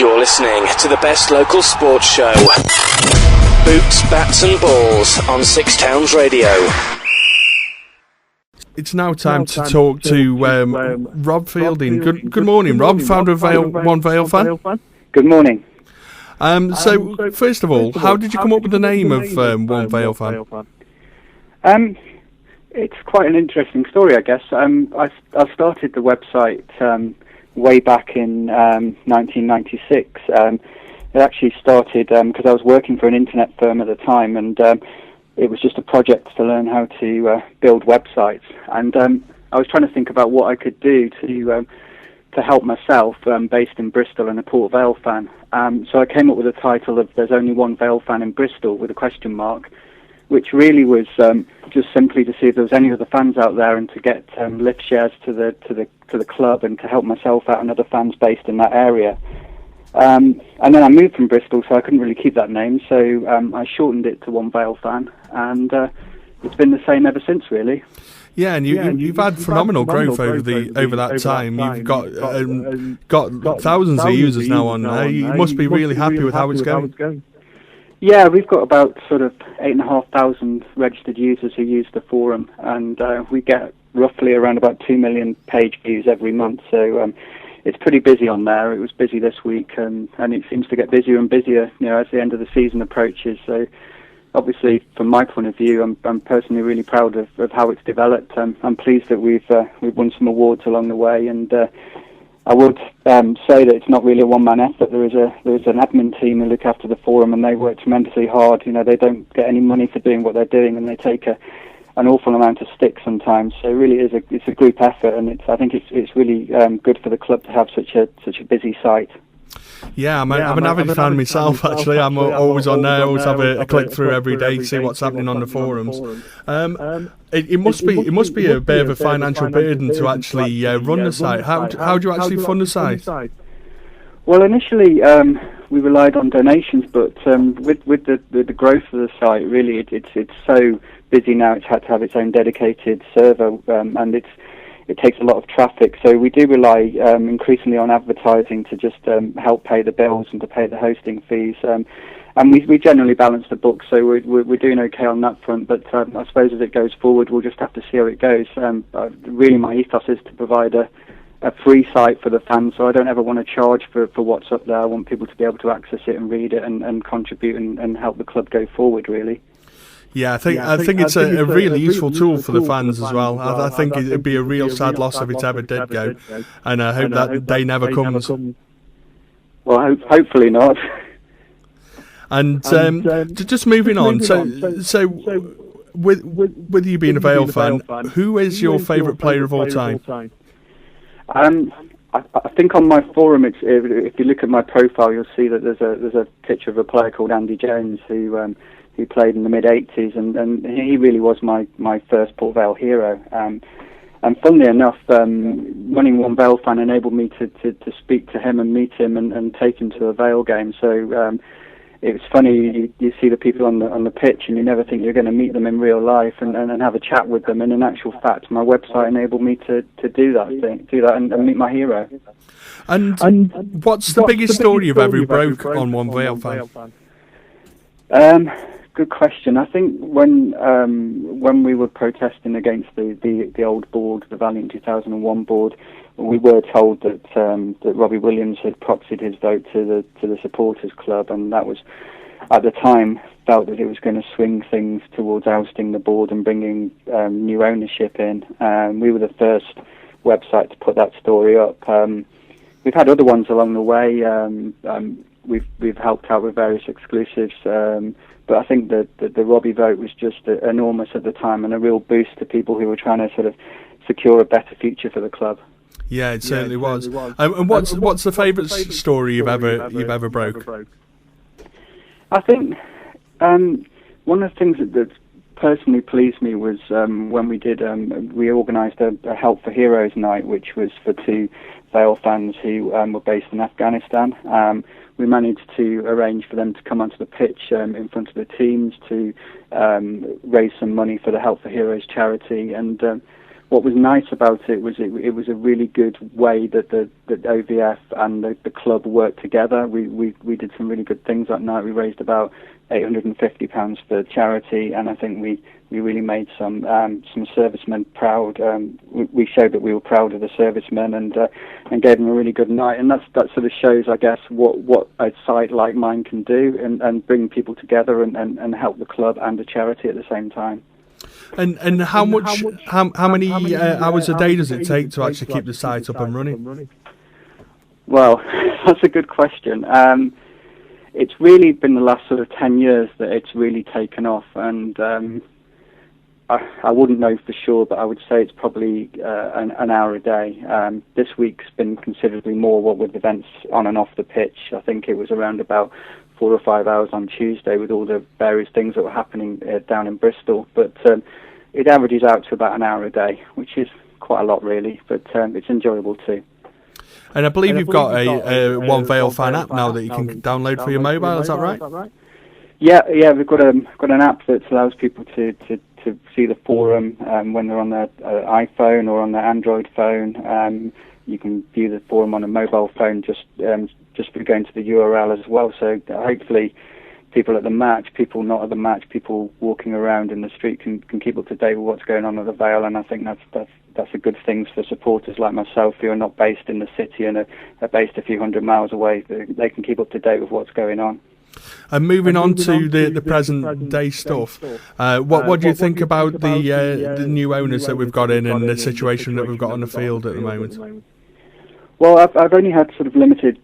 You're listening to the best local sports show. Boots, Bats and Balls on Six Towns Radio. It's now time to talk to Rob Fielding. Good morning, Rob, founder of One Vale Fan. Good morning. So, first of all, how did you come up with the name of One Vale Fan? It's quite an interesting story, I guess. I started the website way back in 1996. It actually started because I was working for an internet firm at the time, and it was just a project to learn how to build websites. And I was trying to think about what I could do to help myself, based in Bristol and a Port Vale fan. So I came up with the title of "There's Only One Vale Fan in Bristol" with a question mark, which really was just simply to see if there was any other fans out there and to get lift shares to the club and to help myself out and other fans based in that area. And then I moved from Bristol, so I couldn't really keep that name, so I shortened it to One Vale Fan, and it's been the same ever since, really. Yeah, and you've had phenomenal growth over that time. You've got thousands of users now on there. You must be really happy with how it's going. Yeah, we've got about sort of 8,500 registered users who use the forum, and we get roughly around about 2 million page views every month. So it's pretty busy on there. It was busy this week, and it seems to get busier and busier, as the end of the season approaches. So obviously, from my point of view, I'm personally really proud of how it's developed. I'm pleased that we've won some awards along the way, and I would say that it's not really a one-man effort. There is an admin team who look after the forum, and they work tremendously hard. They don't get any money for doing what they're doing, and they take an awful amount of stick sometimes. So it really it's a group effort, and I think it's really good for the club to have such a busy site. Yeah, I'm an avid fan myself. Actually, I'm always on there. Always have a click through every day, see what's happening on the forums. It must be a bit of a financial burden to actually run the site. How do you actually fund the site? Well, initially we relied on donations, but with the growth of the site, really it's so busy now. It's had to have its own dedicated server, and it takes a lot of traffic, so we do rely increasingly on advertising to just help pay the bills and to pay the hosting fees. And we generally balance the books, so we're doing okay on that front. But I suppose as it goes forward, we'll just have to see how it goes. Really, my ethos is to provide a free site for the fans, so I don't ever want to charge for what's up there. I want people to be able to access it and read it and contribute and help the club go forward, really. Yeah, I think it's a really useful tool for the fans as well. I think it'd be a real sad loss if it ever did go, and I hope that day never comes. Well, hopefully not. And just moving on, so with you being a Vale fan, who is your favourite player of all time? I think on my forum, if you look at my profile, you'll see that there's a picture of a player called Andy Jones who played in the mid-'80s, and he really was my first Port Vale hero. And funnily enough, running One Vale Fan enabled me to speak to him and meet him and take him to a Vale game. So it was funny, you see the people on the pitch and you never think you're going to meet them in real life and have a chat with them. And in actual fact, my website enabled me to do that and meet my hero. And what's the biggest story you've ever broke on One Vale Fan? Good question. I think when we were protesting against the old board, the Valiant 2001 board, we were told that Robbie Williams had proxied his vote to the supporters club, and that was, at the time, felt that it was going to swing things towards ousting the board and bringing new ownership in. We were the first website to put that story up. We've had other ones along the way. We've helped out with various exclusives. But I think that the Robbie vote was just enormous at the time and a real boost to people who were trying to sort of secure a better future for the club. Yeah, it certainly was. And what's the favourite story you've ever broke? I think one of the things that personally pleased me was when we organised a Help for Heroes night, which was for two Vale fans who were based in Afghanistan. We managed to arrange for them to come onto the pitch in front of the teams to raise some money for the Help for Heroes charity. And what was nice about it was it was a really good way that the OVF and the club worked together. We did some really good things that night. We raised about £850 for charity, and I think we really made some servicemen proud. We showed that we were proud of the servicemen and gave them a really good night. And that sort of shows, I guess, what a site like mine can do and bring people together and help the club and the charity at the same time. And how many hours a day does it take to actually keep the site up and running? Well, that's a good question. It's really been the last sort of 10 years that it's really taken off, and I wouldn't know for sure, but I would say it's probably an hour a day. This week's been considerably more, what with events on and off the pitch. I think it was around about 4 or 5 hours on Tuesday with all the various things that were happening down in Bristol. But it averages out to about an hour a day, which is quite a lot really, but it's enjoyable too. And I believe you've got a One Vale Fan app now that you can download for your mobile, is that right? Yeah, we've got an app that allows people to see the forum when they're on their iPhone or on their Android phone. You can view the forum on a mobile phone just by going to the URL as well. So hopefully people at the match, people not at the match, people walking around in the street can keep up to date with what's going on at the Vale, and I think that's a good thing for supporters like myself who are not based in the city and are based a few hundred miles away. They can keep up to date with what's going on. And moving on to the present day stuff, what do you think about the new owners that we've got in and the situation that we've got on the field at the moment? Well, I've only had sort of limited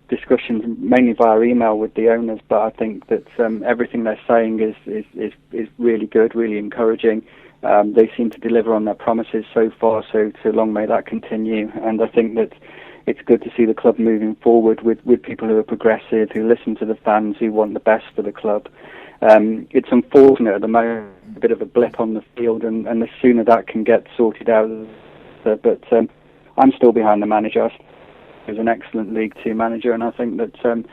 discussions, mainly via email with the owners, but I think that everything they're saying is really good, really encouraging. They seem to deliver on their promises so far, so long may that continue. And I think that it's good to see the club moving forward with people who are progressive, who listen to the fans, who want the best for the club. It's unfortunate at the moment, a bit of a blip on the field, and the sooner that can get sorted out. But I'm still behind the manager. He's an excellent League Two manager, and I think that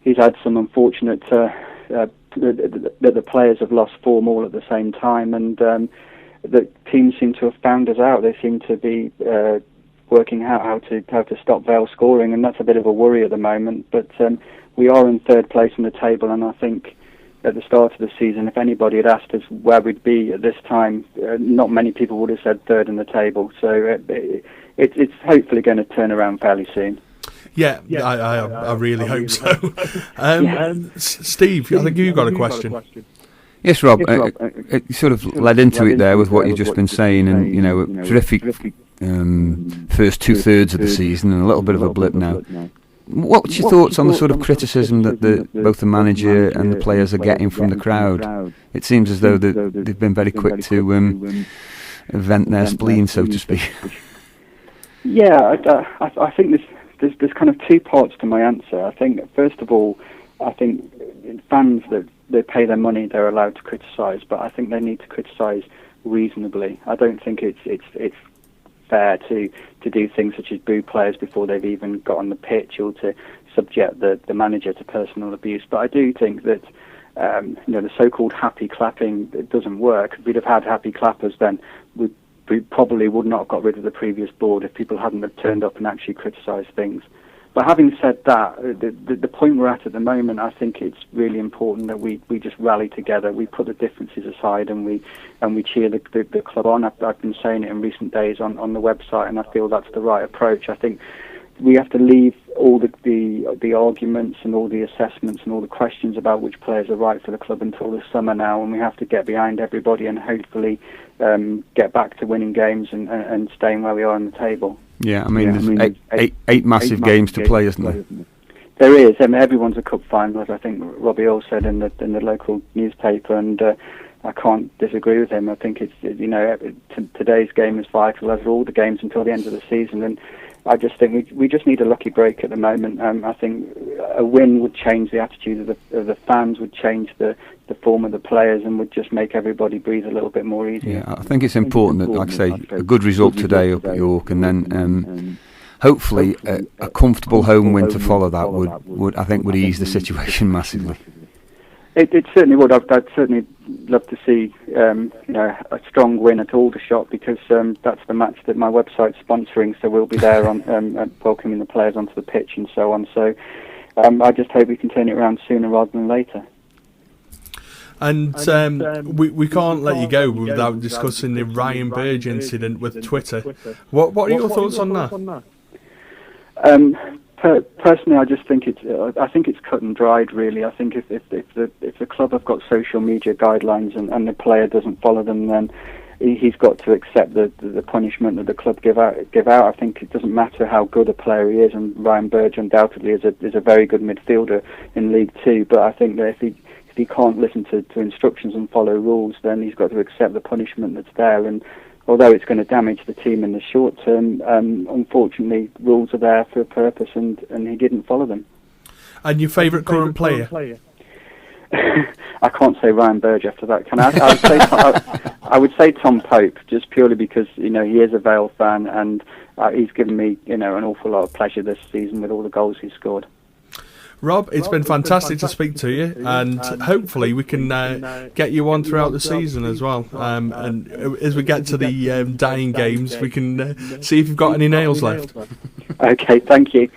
he's had some unfortunate that the players have lost form all at the same time, and the teams seem to have found us out. They seem to be working out how to stop Vale scoring, and that's a bit of a worry at the moment. But we are in third place on the table, and I think at the start of the season, if anybody had asked us where we'd be at this time, not many people would have said third in the table. So it's hopefully going to turn around fairly soon. Yeah, I really hope so. Steve, I think you've got a question. Yes, Rob. It sort of led into it there with what you've just been saying, and terrific first 2/3 of the season, and a little bit of a blip now. What's your thoughts on the sort of criticism that both the manager and the players are getting from the crowd? It seems as though they've been very quick to vent their spleen, so to speak. Yeah, I think there's kind of two parts to my answer. I think, first of all, I think fans that they pay their money, they're allowed to criticise, but I think they need to criticise reasonably. I don't think it's fair to do things such as boo players before they've even got on the pitch, or to subject the manager to personal abuse. But I do think that the so-called happy clapping, it doesn't work. If we'd have had happy clappers, then we probably would not have got rid of the previous board if people hadn't have turned up and actually criticised things. But having said that, the point we're at the moment, I think it's really important that we just rally together. We put the differences aside, and we cheer the club on. I've been saying it in recent days on the website, and I feel that's the right approach. I think we have to leave all the arguments and all the assessments and all the questions about which players are right for the club until the summer now, and we have to get behind everybody and hopefully get back to winning games and staying where we are on the table. Yeah, I mean, there's eight massive games to play, isn't there? There is. I mean, everyone's a cup finalist. I think Robbie Earl said in the local newspaper, and I can't disagree with him. I think it's today's game is vital, as are all the games until the end of the season, and I just think we just need a lucky break at the moment. I think a win would change the attitude of the fans, would change the form of the players, and would just make everybody breathe a little bit more easy. Yeah, I think it's important that, like I say, a good result today up at York, and then hopefully a comfortable home win to follow that would ease the situation massively. It certainly would. I'd certainly love to see a strong win at Aldershot, because that's the match that my website's sponsoring. So we'll be there on welcoming the players onto the pitch and so on. So I just hope we can turn it around sooner rather than later. And we can't let you go without discussing the Ryan Burge incident with Twitter. What are your thoughts on that? Personally, I just think it's cut and dried. Really, I think if the club have got social media guidelines and the player doesn't follow them, then he's got to accept the punishment that the club give out. I think it doesn't matter how good a player he is, and Ryan Burge undoubtedly is a very good midfielder in League Two. But I think that if he can't listen to instructions and follow rules, then he's got to accept the punishment that's there. And although it's going to damage the team in the short term, unfortunately, rules are there for a purpose, and he didn't follow them. And your favourite current player? I can't say Ryan Burge after that. Can I? I would say Tom Pope, just purely because he is a Vale fan, and he's given me an awful lot of pleasure this season with all the goals he's scored. Rob, it's been fantastic to speak to you, and hopefully we can get you on throughout the season as well. And as we get to the dying games, we can see if you've got any nails left. Okay, thank you.